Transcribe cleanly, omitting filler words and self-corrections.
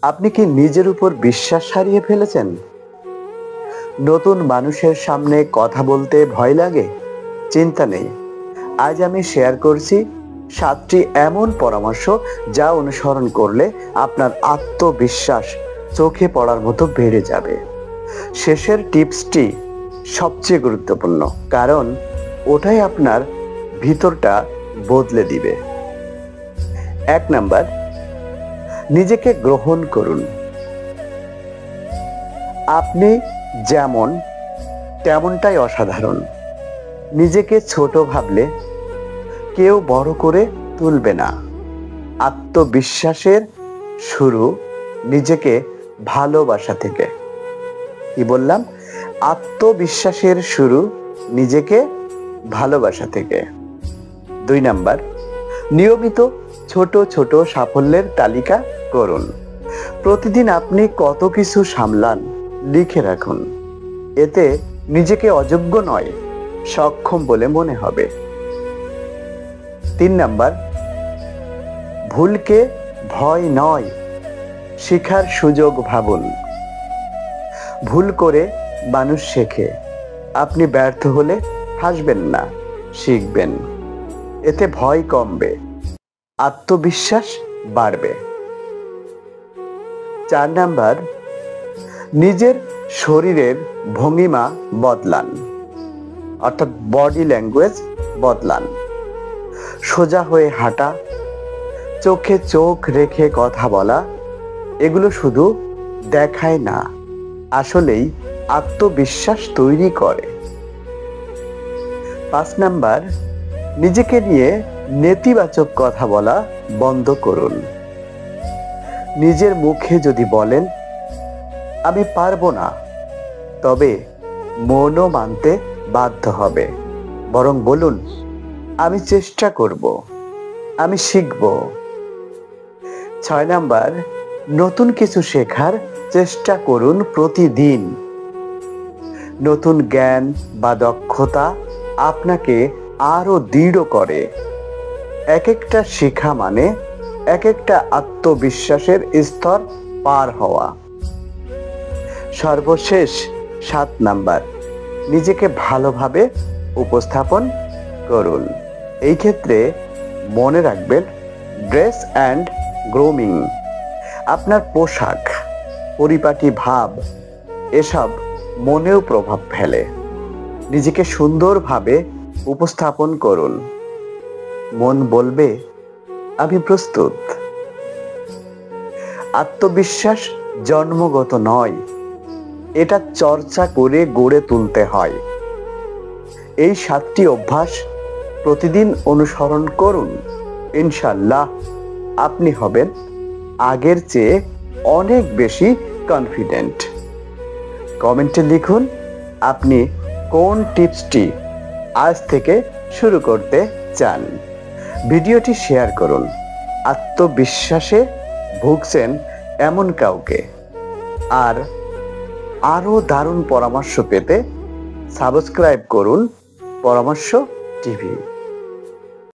আপনি কি নিজের উপর বিশ্বাস হারিয়ে ফেলেছেন? নতুন মানুষের সামনে কথা বলতে ভয় লাগে? চিন্তা নেই, আজ আমি শেয়ার করছি 7টি এমন পরামর্শ যা অনুসরণ করলে আপনার আত্মবিশ্বাস চোখে পড়ার মতো বেড়ে যাবে। শেষের টিপসটি সবচেয়ে গুরুত্বপূর্ণ, কারণ ওটাই আপনার ভিতরটা বদলে দিবে। 1 নাম্বার, নিজেকে গ্রহণ করুন। আপনি যেমন তেমনটাই অসাধারণ। নিজেকে ছোট ভাবলে কেউ বড় করে তুলবে না। আত্মবিশ্বাসের শুরু নিজেকে ভালোবাসা থেকে। কি বললাম? আত্মবিশ্বাসের শুরু নিজেকে ভালোবাসা থেকে। 2 নাম্বার, নিয়মিত ছোট ছোট সাফল্যের তালিকা করুন। প্রতিদিন আপনি কত কিছু সামলান লিখে রাখুন। এতে নিজেকে অযোগ্য নয়, সক্ষম বলে মনে হবে। 3 নাম্বার, ভুলকে ভয় নয়, শেখার সুযোগ ভাবুন। ভুল করে মানুষ শেখে। আপনি ব্যর্থ হলে হাসবেন না, শিখবেন। এতে ভয় কমবে, আত্মবিশ্বাস বাড়বে। 4 নাম্বার, নিজের শরীরের ভঙ্গিমা বদলান, অর্থাৎ বডি ল্যাঙ্গুয়েজ বদলান। সোজা হয়ে হাঁটা, চোখে চোখ রেখে কথা বলা, এগুলো শুধু দেখায় না, আসলেই আত্মবিশ্বাস তৈরি করে। 5 নাম্বার, নিজেকে নিয়ে নেতিবাচক কথা বলা বন্ধ করুন। নিজের মুখে যদি বলেন আমি পারবো না, তবে মনও মানতে বাধ্য হবে। বরং বলুন আমি চেষ্টা করব, আমি শিখব। 6 নাম্বার, নতুন কিছু শেখার চেষ্টা করুন প্রতিদিন। নতুন জ্ঞান বা দক্ষতা আপনাকে আরো দৃঢ় করে। এক একটা শেখা মানে এক একটা আত্মবিশ্বাসের স্তর পার হওয়া। সর্বশেষ 7 নাম্বার, নিজেকে ভালোভাবে উপস্থাপন করুন। এই ক্ষেত্রে মনে রাখবেন, ড্রেস অ্যান্ড গ্রুমিং, আপনার পোশাক, পরিপাটি ভাব, এসব মনেও প্রভাব ফেলে। নিজেকে সুন্দরভাবে উপস্থাপন করুন। মন বলবে আমি প্রস্তুত। আত্মবিশ্বাস জন্মগত নয়, এটা চর্চা করে গড়ে তুলতে হয়। এই 7টি অভ্যাস প্রতিদিন অনুসরণ করুন। ইনশাআল্লাহ আপনি হবেন আগের চেয়ে অনেক বেশি কনফিডেন্ট। কমেন্টে লিখুন আপনি কোন টিপসটি আজ থেকে শুরু করতে চান। ভিডিওটি শেয়ার করুন আত্মবিশ্বাসে ভুগছেন এমন কাউকে। আর আরো দারুণ পরামর্শ পেতে সাবস্ক্রাইব করুন পরামর্শ টিভি।